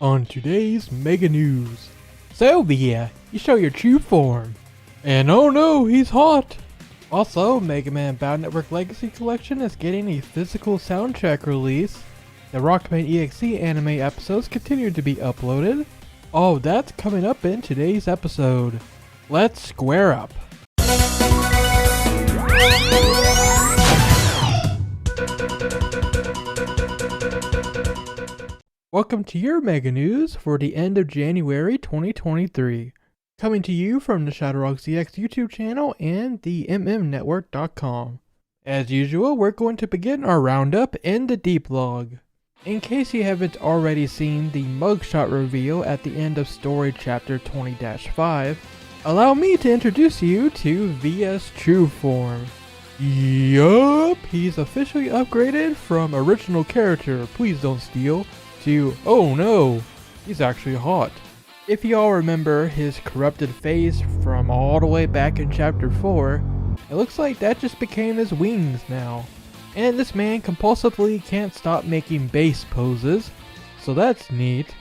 On today's Mega News. So ViA, you show your true form. And oh no, he's hot! Also, Mega Man Battle Network Legacy Collection is getting a physical soundtrack release. The Rockman EXE anime episodes continue to be uploaded. All that's coming up in today's episode. Let's square up. Welcome to your Mega News for the end of January 2023. Coming to you from the ShadowRockZX YouTube channel and the MMNetwork.com. As usual, we're going to begin our roundup in the deep log. In case you haven't already seen the mugshot reveal at the end of story chapter 20-5, allow me to introduce you to ViA's true form. Yup, he's officially upgraded from original character, please don't steal, to, oh no, he's actually hot. If you all remember his corrupted face from all the way back in chapter 4, it looks like that just became his wings now. And this man compulsively can't stop making bass poses, so that's neat.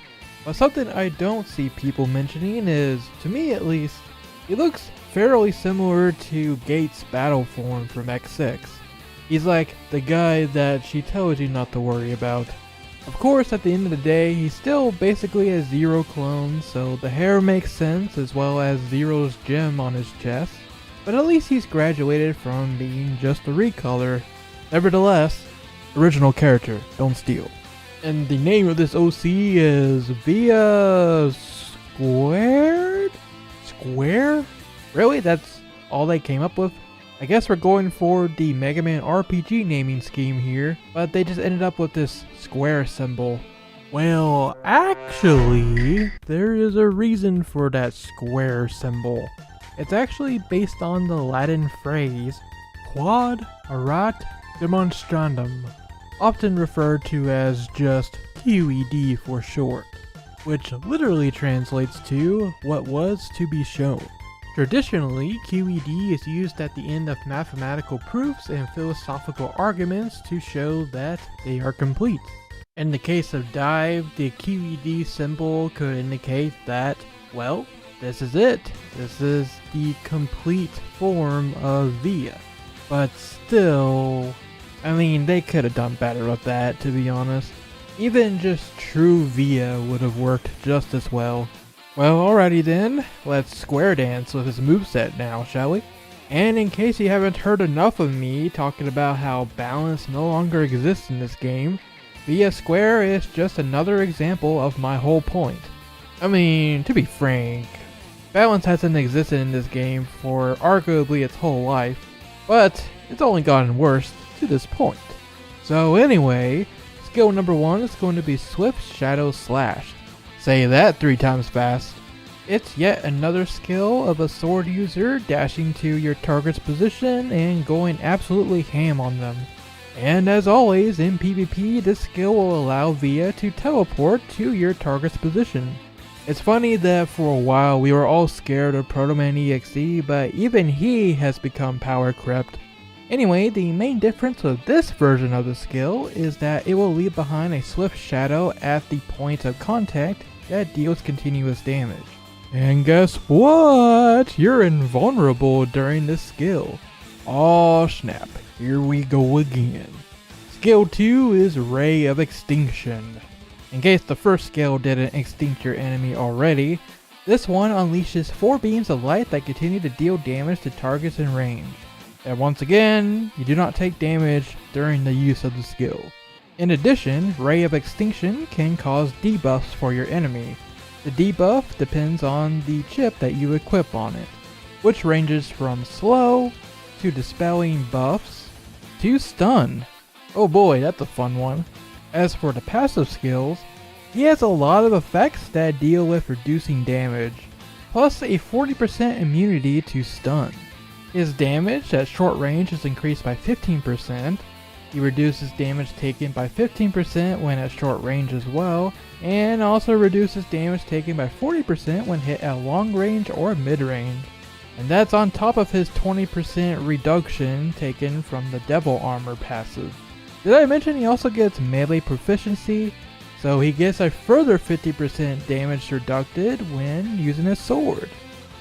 But something I don't see people mentioning is, to me at least, he looks fairly similar to Gate's battle form from X6. He's like the guy that she tells you not to worry about. Of course, at the end of the day, he's still basically a Zero clone, so the hair makes sense as well as Zero's gem on his chest. But at least he's graduated from being just a recolor. Nevertheless, original character, don't steal. And the name of this OC is ViA Squared? Square? Really? That's all they came up with? I guess we're going for the Mega Man RPG naming scheme here, but they just ended up with this square symbol. Well, actually, there is a reason for that square symbol. It's actually based on the Latin phrase quod erat demonstrandum, often referred to as just QED for short, which literally translates to what was to be shown. Traditionally, QED is used at the end of mathematical proofs and philosophical arguments to show that they are complete. In the case of Dive, the QED symbol could indicate that, well, this is it. This is the complete form of ViA. But still, I mean, they could have done better with that, to be honest. Even just true ViA would have worked just as well. Well, alrighty then, let's square dance with his moveset now, shall we? And in case you haven't heard enough of me talking about how balance no longer exists in this game, ViA Square is just another example of my whole point. I mean, to be frank, balance hasn't existed in this game for arguably its whole life, but it's only gotten worse to this point. So anyway, skill number 1 is going to be Swift Shadow Slash. Say that 3 times fast. It's yet another skill of a sword user dashing to your target's position and going absolutely ham on them. And as always, in PvP, this skill will allow ViA to teleport to your target's position. It's funny that for a while we were all scared of Proto Man EXE, but even he has become power crept. Anyway, the main difference with this version of the skill is that it will leave behind a swift shadow at the point of contact that deals continuous damage. And guess what? You're invulnerable during this skill. Aw snap, here we go again. Skill 2 is Ray of Extinction. In case the first skill didn't extinct your enemy already, this one unleashes 4 beams of light that continue to deal damage to targets in range. And once again, you do not take damage during the use of the skill. In addition, Ray of Extinction can cause debuffs for your enemy. The debuff depends on the chip that you equip on it, which ranges from slow, to dispelling buffs, to stun. Oh boy, that's a fun one. As for the passive skills, he has a lot of effects that deal with reducing damage, plus a 40% immunity to stun. His damage at short range is increased by 15%, he reduces damage taken by 15% when at short range as well, and also reduces damage taken by 40% when hit at long range or mid range. And that's on top of his 20% reduction taken from the Devil Armor passive. Did I mention he also gets melee proficiency? so he gets a further 50% damage reducted when using his sword,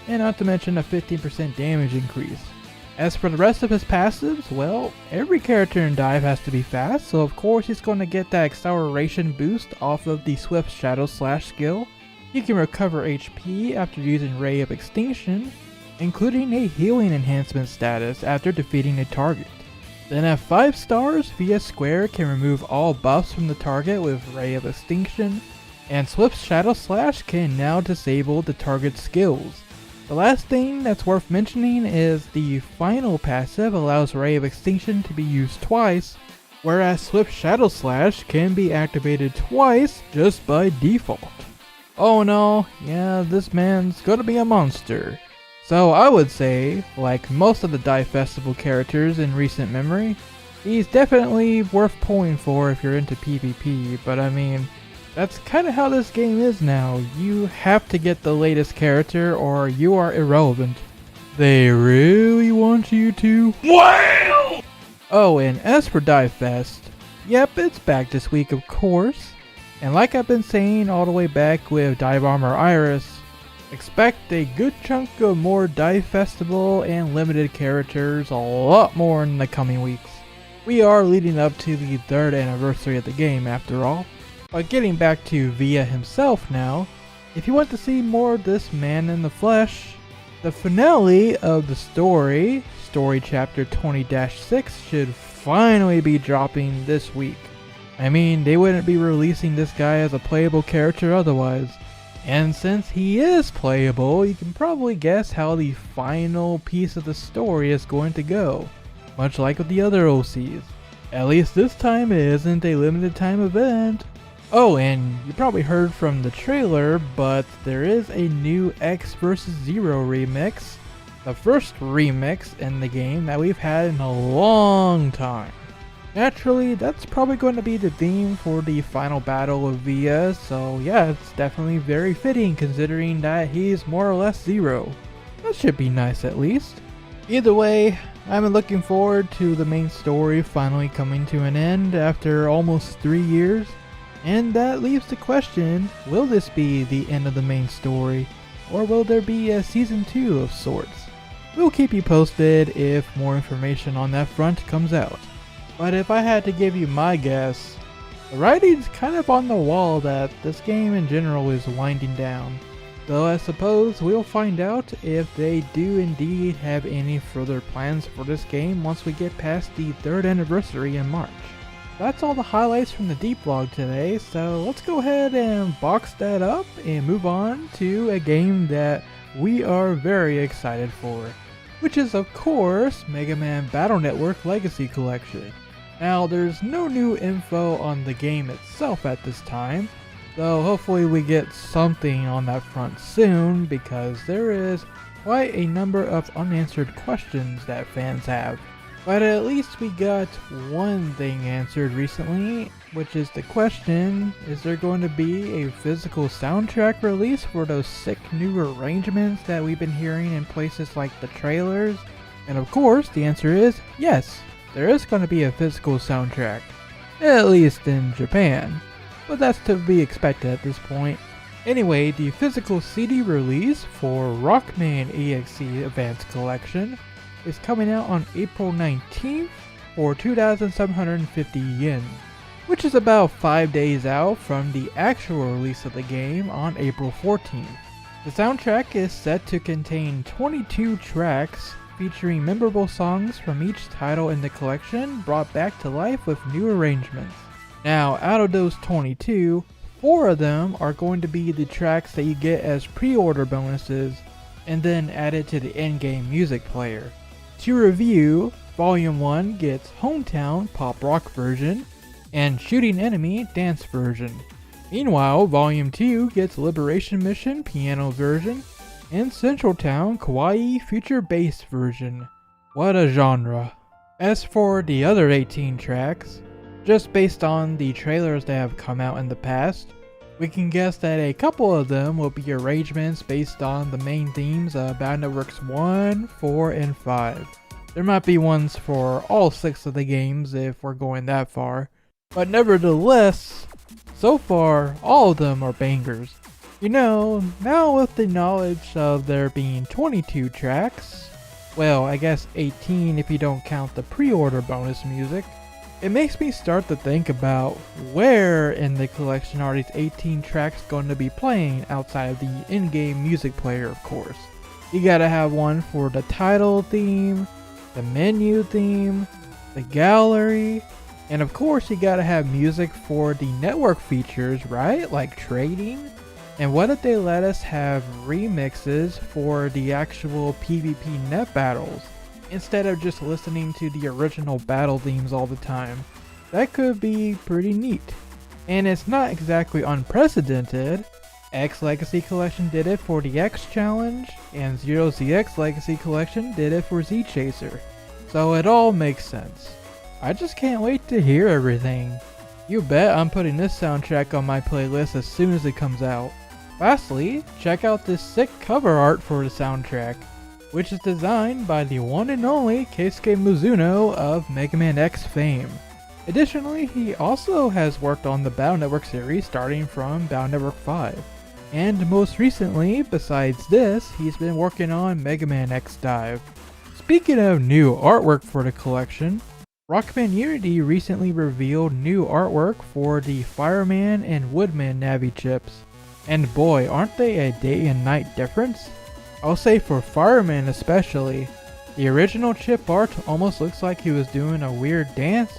and not to mention a 15% damage increase. As for the rest of his passives, well, every character in Dive has to be fast, so of course he's going to get that acceleration boost off of the Swift Shadow Slash skill. He can recover HP after using Ray of Extinction, including a healing enhancement status after defeating a target. Then at 5 stars, ViA Square can remove all buffs from the target with Ray of Extinction, and Swift Shadow Slash can now disable the target's skills. The last thing that's worth mentioning is the final passive allows Ray of Extinction to be used twice, whereas Swift Shadow Slash can be activated twice just by default. Oh no, yeah, this man's gonna be a monster. So I would say, like most of the Dive Festival characters in recent memory, he's definitely worth pulling for if you're into PvP, but I mean, that's kinda how this game is now. You have to get the latest character or you are irrelevant. They really want you to. Wow! Oh, and as for Dive Fest, yep, it's back this week of course. And like I've been saying all the way back with Dive Armor Iris, expect a good chunk of more Dive Festival and limited characters a lot more in the coming weeks. We are leading up to the 3rd anniversary of the game after all. But getting back to ViA himself now, if you want to see more of this man in the flesh, the finale of the story chapter 20-6 should finally be dropping this week. I mean, they wouldn't be releasing this guy as a playable character otherwise. And since he is playable, you can probably guess how the final piece of the story is going to go, much like with the other OCs. At least this time it isn't a limited time event. Oh, and you probably heard from the trailer, but there is a new X vs. Zero remix. The first remix in the game that we've had in a long time. Naturally, that's probably going to be the theme for the final battle of ViA, so yeah, it's definitely very fitting considering that he's more or less Zero. That should be nice at least. Either way, I'm looking forward to the main story finally coming to an end after almost 3 years. And that leaves the question, will this be the end of the main story, or will there be a season 2 of sorts? We'll keep you posted if more information on that front comes out. But if I had to give you my guess, the writing's kind of on the wall that this game in general is winding down. Though I suppose we'll find out if they do indeed have any further plans for this game once we get past the 3rd anniversary in March. That's all the highlights from the deep vlog today, so let's go ahead and box that up and move on to a game that we are very excited for, which is of course Mega Man Battle Network Legacy Collection. Now there's no new info on the game itself at this time, though hopefully we get something on that front soon because there is quite a number of unanswered questions that fans have. But at least we got one thing answered recently, which is the question, is there going to be a physical soundtrack release for those sick new arrangements that we've been hearing in places like the trailers? And of course, the answer is yes, there is going to be a physical soundtrack, at least in Japan. But that's to be expected at this point. Anyway, the physical CD release for Rockman EXE Advanced Collection is coming out on April 19th for 2,750 yen, which is about 5 days out from the actual release of the game on April 14th. The soundtrack is set to contain 22 tracks featuring memorable songs from each title in the collection brought back to life with new arrangements. Now, out of those 22, 4 of them are going to be the tracks that you get as pre-order bonuses and then added to the in-game music player. To review, Volume 1 gets Hometown Pop Rock version and Shooting Enemy Dance version. Meanwhile, Volume 2 gets Liberation Mission Piano version and Central Town Kawaii Future Bass version. What a genre. As for the other 18 tracks, just based on the trailers that have come out in the past, we can guess that a couple of them will be arrangements based on the main themes of Battle Networks 1, 4, and 5. There might be ones for all 6 of the games if we're going that far, but nevertheless, So far, all of them are bangers. You know, now with the knowledge of there being 22 tracks, well, I guess 18 if you don't count the pre-order bonus music, it makes me start to think about where in the collection are these 18 tracks going to be playing outside of the in-game music player, of course. You gotta have one for the title theme, the menu theme, the gallery, and of course you gotta have music for the network features, right? Like trading. And what if they let us have remixes for the actual PvP net battles, instead of just listening to the original battle themes all the time? That could be pretty neat. And it's not exactly unprecedented. X Legacy Collection did it for the X Challenge, and ZeroZX Legacy Collection did it for Z Chaser. So it all makes sense. I just can't wait to hear everything. You bet I'm putting this soundtrack on my playlist as soon as it comes out. Lastly, check out this sick cover art for the soundtrack, which is designed by the one and only Keisuke Mizuno of Mega Man X fame. Additionally, he also has worked on the Battle Network series starting from Battle Network 5. And most recently, besides this, he's been working on Mega Man X Dive. Speaking of new artwork for the collection, Rockman Unity recently revealed new artwork for the Fireman and Woodman Navi chips. And boy, aren't they a day and night difference? I'll say for Fireman especially, the original chip art almost looks like he was doing a weird dance,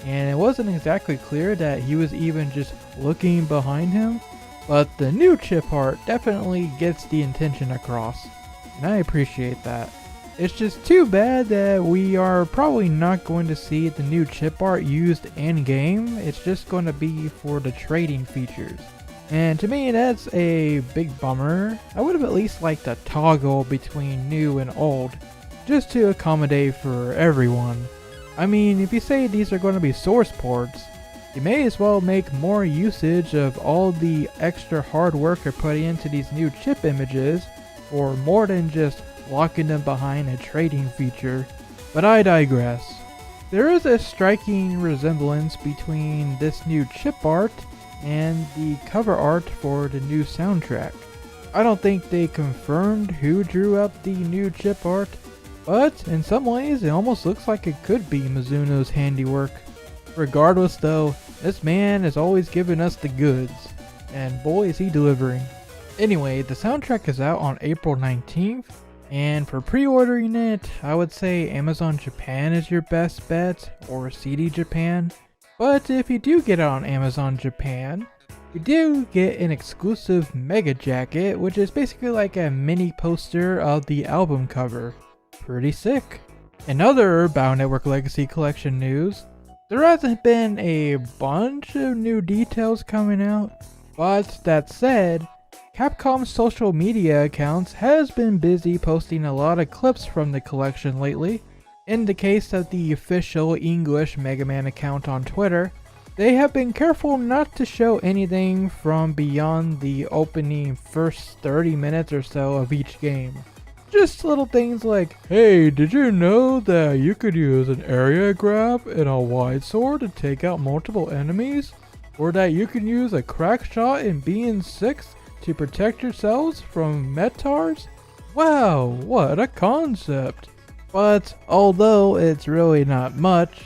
and it wasn't exactly clear that he was even just looking behind him, but the new chip art definitely gets the intention across, and I appreciate that. It's just too bad that we are probably not going to see the new chip art used in-game. It's just going to be for the trading features. And to me, that's a big bummer. I would have at least liked a toggle between new and old, just to accommodate for everyone. I mean, if you say these are going to be source ports, you may as well make more usage of all the extra hard work you're putting into these new chip images, or more than just locking them behind a trading feature. But I digress. There is a striking resemblance between this new chip art and the cover art for the new soundtrack. I don't think they confirmed who drew up the new chip art, but in some ways it almost looks like it could be Mizuno's handiwork. Regardless though, this man is always giving us the goods, and boy is he delivering. Anyway, the soundtrack is out on April 19th, and for pre-ordering it, I would say Amazon Japan is your best bet, or CD Japan. But if you do get it on Amazon Japan, you do get an exclusive Mega Jacket, which is basically like a mini poster of the album cover. Pretty sick. In other Battle Network Legacy Collection news, there hasn't been a bunch of new details coming out, but that said, Capcom's social media accounts has been busy posting a lot of clips from the collection lately. In the case of the official English Mega Man account on Twitter, they have been careful not to show anything from beyond the opening first 30 minutes or so of each game. Just little things like, hey, did you know that you could use an area grab and a wide sword to take out multiple enemies? Or that you can use a crack shot in BN6 to protect yourselves from Metars? Wow, what a concept! But although it's really not much,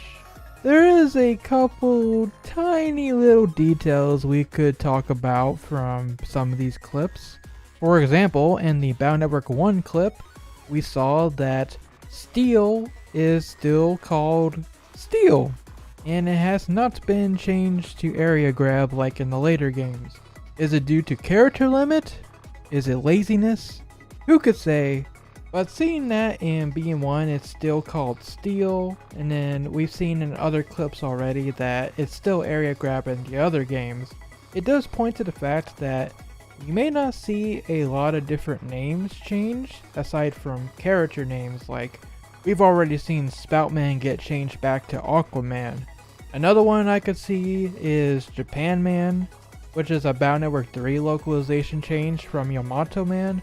there is a couple tiny little details we could talk about from some of these clips. For example, in the Battle Network 1 clip, we saw that Steel is still called Steel, and it has not been changed to area grab like in the later games. Is it due to character limit? Is it laziness? Who could say? But seeing that in BN1 it's still called Steel, and then we've seen in other clips already that it's still area grab in the other games, it does point to the fact that you may not see a lot of different names change, aside from character names, like we've already seen Spoutman get changed back to Aquaman. Another one I could see is Japan Man, which is a Battle Network 3 localization change from Yamato Man.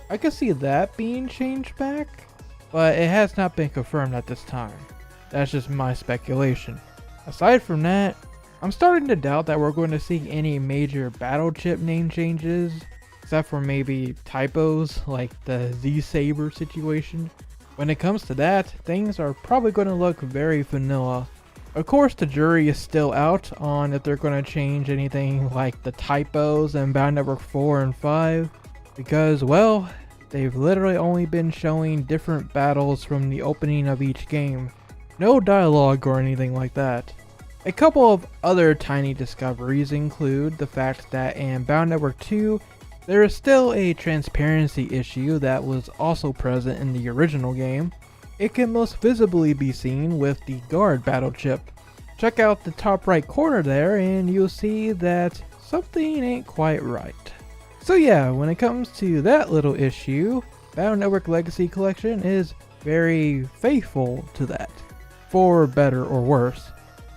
I could see that being changed back, but it has not been confirmed at this time. That's just my speculation. Aside from that, I'm starting to doubt that we're going to see any major battle chip name changes, except for maybe typos like the Z-Saber situation. When it comes to that, things are probably going to look very vanilla. Of course, the jury is still out on if they're going to change anything like the typos in Battle Network 4 and 5, because, well, they've literally only been showing different battles from the opening of each game. No dialogue or anything like that. A couple of other tiny discoveries include the fact that in Battle Network 2, there is still a transparency issue that was also present in the original game. It can most visibly be seen with the guard battle chip. Check out the top right corner there and you'll see that something ain't quite right. So yeah, when it comes to that little issue, Battle Network Legacy Collection is very faithful to that, for better or worse.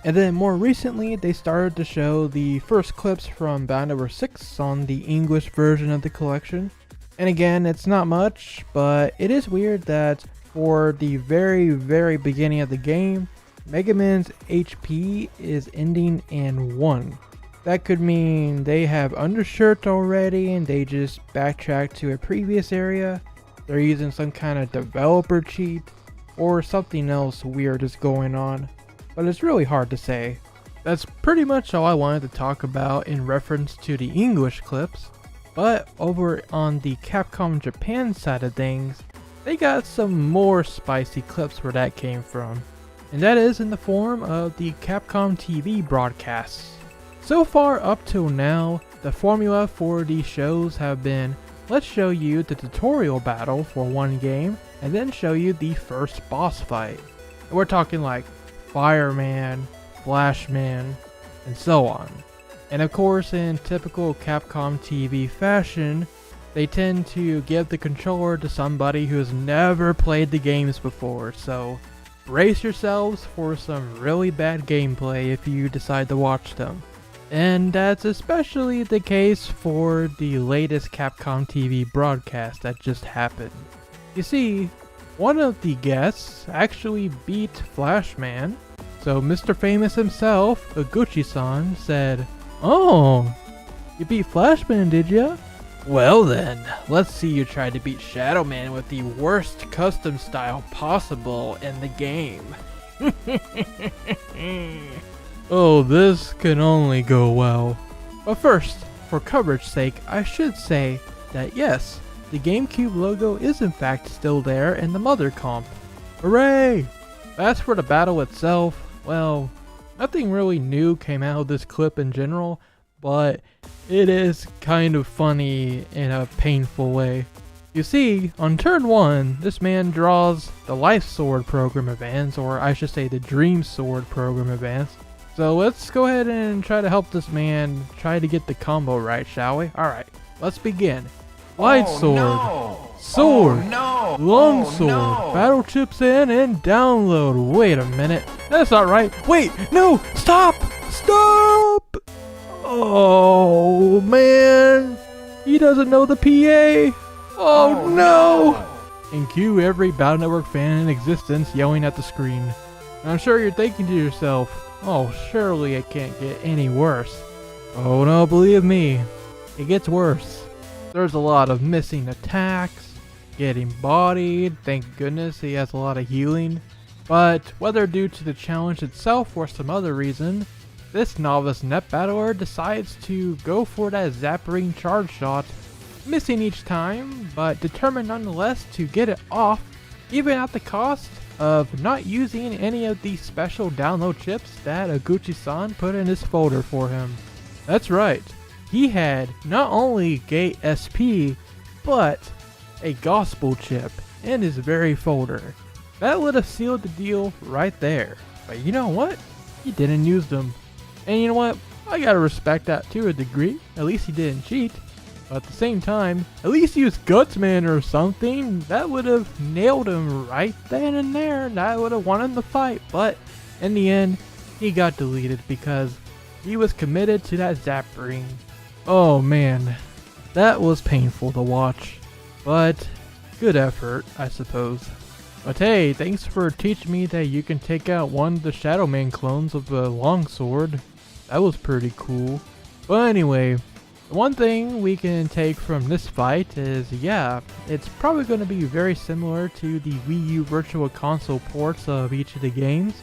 And then more recently, they started to show the first clips from Battle Network 6 on the English version of the collection. And again, it's not much, but it is weird that for the very beginning of the game, Mega Man's HP is ending in 1. That could mean they have undershirt already and they just backtrack to a previous area, they're using some kind of developer cheat, or something else weird is going on. But it's really hard to say. That's pretty much all I wanted to talk about in reference to the English clips, but over on the Capcom Japan side of things, they got some more spicy clips where that came from, and that is in the form of the Capcom TV broadcasts. So far up till now, the formula for these shows have been, let's show you the tutorial battle for one game, and then show you the first boss fight. And we're talking like Fireman, Flashman, and so on. And of course, in typical Capcom TV fashion, they tend to give the controller to somebody who has never played the games before, so brace yourselves for some really bad gameplay if you decide to watch them. And that's especially the case for the latest Capcom TV broadcast that just happened. You see, one of the guests actually beat Flashman, so Mr. Famous himself, Uguchi-san, said, "Oh, you beat Flashman, did ya? Well then, let's see you try to beat Shadow Man with the worst custom style possible in the game." Oh, this can only go well. But first, for coverage sake, I should say that yes, the GameCube logo is in fact still there in the mother comp. Hooray! As for the battle itself, well, nothing really new came out of this clip in general, but it is kind of funny in a painful way. You see, on turn 1, this man draws the Life Sword program advance, or I should say the Dream Sword program advance. So let's go ahead and try to help this man try to get the combo right, shall we? Alright, let's begin. Light Sword, Sword, Long Sword, Battle Chips in and download. Wait a minute, that's not right. Wait, no, stop! Stop! Oh man, he doesn't know the PA. Oh no! And cue every Battle Network fan in existence yelling at the screen. And I'm sure you're thinking to yourself, oh, surely it can't get any worse. Oh no, believe me, it gets worse. There's a lot of missing attacks, getting bodied, thank goodness he has a lot of healing. But whether due to the challenge itself or some other reason, this novice net battler decides to go for that zappering charge shot, missing each time, but determined nonetheless to get it off, even at the cost of not using any of the special download chips that Uguchi-san put in his folder for him. That's right, he had not only Gate SP, but a gospel chip in his very folder. That would have sealed the deal right there. But you know what? He didn't use them. And you know what? I gotta respect that to a degree. At least he didn't cheat. But at the same time, at least use Gutsman or something. That would have nailed him right then and there. That would have won him the fight. But in the end, he got deleted because he was committed to that zap ring. Oh man, that was painful to watch. But good effort, I suppose. But hey, thanks for teaching me that you can take out one of the Shadow Man clones of the longsword. That was pretty cool. But anyway, one thing we can take from this fight is, yeah, it's probably going to be very similar to the Wii U Virtual Console ports of each of the games,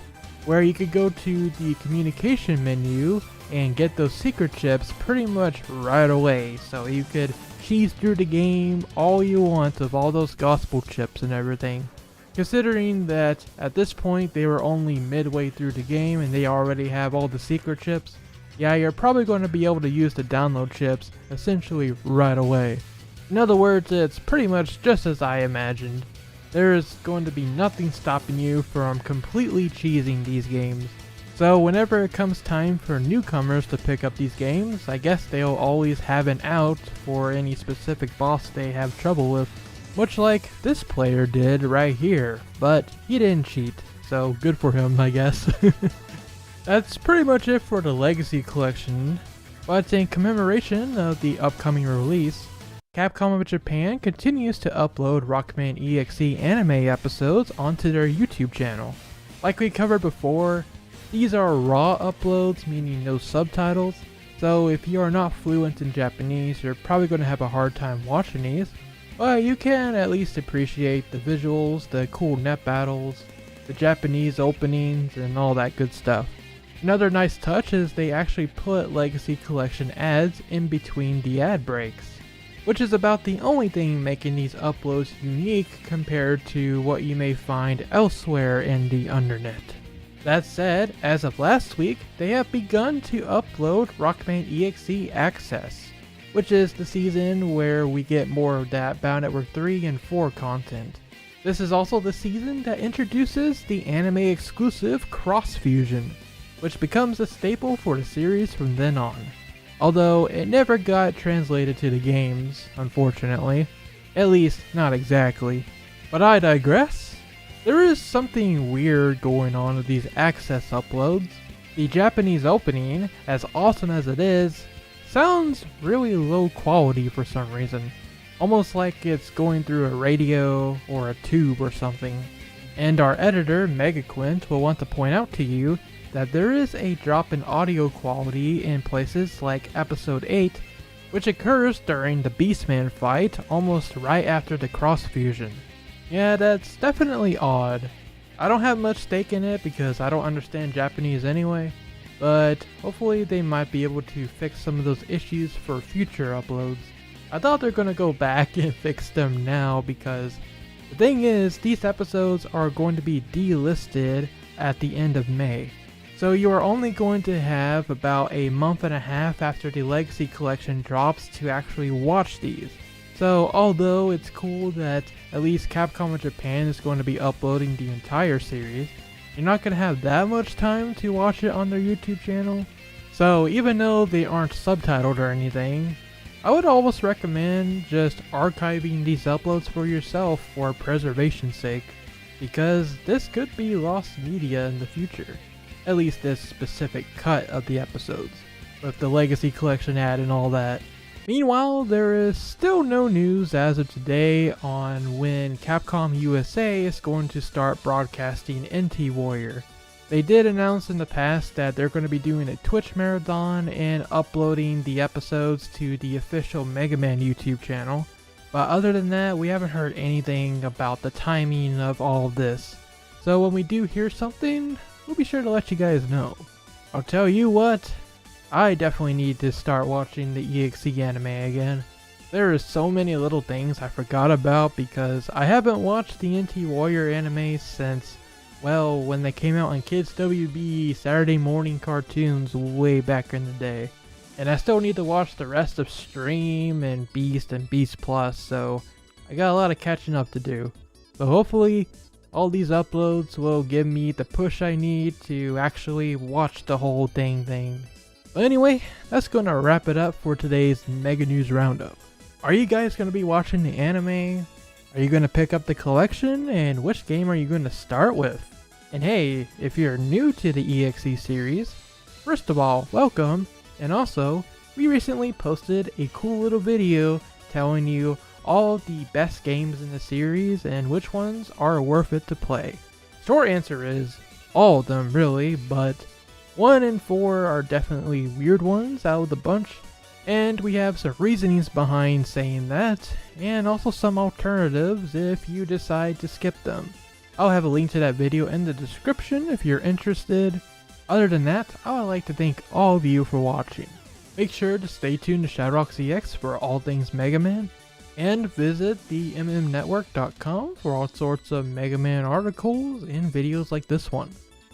where you could go to the communication menu and get those secret chips pretty much right away, so you could cheese through the game all you want of all those gospel chips and everything. Considering that at this point they were only midway through the game and they already have all the secret chips, yeah, you're probably going to be able to use the download chips essentially right away. In other words, it's pretty much just as I imagined. There is going to be nothing stopping you from completely cheesing these games. So whenever it comes time for newcomers to pick up these games, I guess they'll always have an out for any specific boss they have trouble with. Much like this player did right here, but he didn't cheat, so good for him, I guess. That's pretty much it for the Legacy Collection, but in commemoration of the upcoming release, Capcom of Japan continues to upload Rockman EXE anime episodes onto their YouTube channel. Like we covered before, these are raw uploads, meaning no subtitles, so if you are not fluent in Japanese, you're probably going to have a hard time watching these, but you can at least appreciate the visuals, the cool net battles, the Japanese openings, and all that good stuff. Another nice touch is they actually put Legacy Collection ads in between the ad breaks, which is about the only thing making these uploads unique compared to what you may find elsewhere in the internet. That said, as of last week, they have begun to upload Rockman EXE Axess, which is the season where we get more of that Bound Network 3 and 4 content. This is also the season that introduces the anime exclusive Cross Fusion, which becomes a staple for the series from then on. Although it never got translated to the games, unfortunately. At least, not exactly. But I digress. There is something weird going on with these Axess uploads. The Japanese opening, as awesome as it is, sounds really low quality for some reason. Almost like it's going through a radio or a tube or something. And our editor, MegaQuint, will want to point out to you that there is a drop in audio quality in places like episode 8, which occurs during the Beastman fight almost right after the cross fusion. Yeah, that's definitely odd. I don't have much stake in it because I don't understand Japanese anyway, but hopefully they might be able to fix some of those issues for future uploads. I thought they're gonna go back and fix them now because the thing is, these episodes are going to be delisted at the end of May. So you are only going to have about a month and a half after the Legacy Collection drops to actually watch these. So although it's cool that at least Capcom of Japan is going to be uploading the entire series, you're not going to have that much time to watch it on their YouTube channel. So even though they aren't subtitled or anything, I would almost recommend just archiving these uploads for yourself for preservation's sake, because this could be lost media in the future. At least this specific cut of the episodes, with the Legacy Collection ad and all that. Meanwhile, there is still no news as of today on when Capcom USA is going to start broadcasting NT Warrior. They did announce in the past that they're going to be doing a Twitch marathon and uploading the episodes to the official Mega Man YouTube channel, but other than that, we haven't heard anything about the timing of all of this. So when we do hear something, we'll be sure to let you guys know. I'll tell you what, I definitely need to start watching the EXE anime again. There is so many little things I forgot about because I haven't watched the NT Warrior anime since, well, when they came out on Kids WB Saturday morning cartoons way back in the day. And I still need to watch the rest of Stream and Beast Plus, so I got a lot of catching up to do. So hopefully all these uploads will give me the push I need to actually watch the whole thing. But anyway, that's going to wrap it up for today's Mega News Roundup. Are you guys going to be watching the anime? Are you going to pick up the collection? And which game are you going to start with? And hey, if you're new to the EXE series, first of all, welcome. And also, we recently posted a cool little video telling you all the best games in the series and which ones are worth it to play. Short answer is all of them really, but 1 and 4 are definitely weird ones out of the bunch, and we have some reasonings behind saying that, and also some alternatives if you decide to skip them. I'll have a link to that video in the description if you're interested. Other than that, I would like to thank all of you for watching. Make sure to stay tuned to ShadowRockZX for all things Mega Man, and visit the MMNetwork.com for all sorts of Mega Man articles and videos like this one.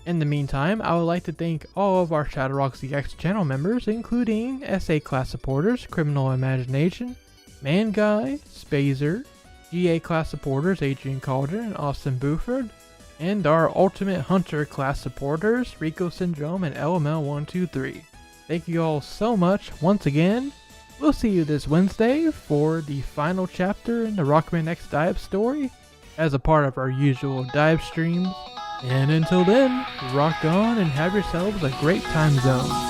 In the meantime, I would like to thank all of our ShadowRockZX channel members, including SA class supporters Criminal Imagination, Man Guy, Spazer, GA class supporters Adrian Cauldron and Austin Buford, and our Ultimate Hunter class supporters Rico Syndrome and LML123. Thank you all so much once again. We'll see you this Wednesday for the final chapter in the Rockman X dive story as a part of our usual dive streams. And until then, rock on and have yourselves a great time zone.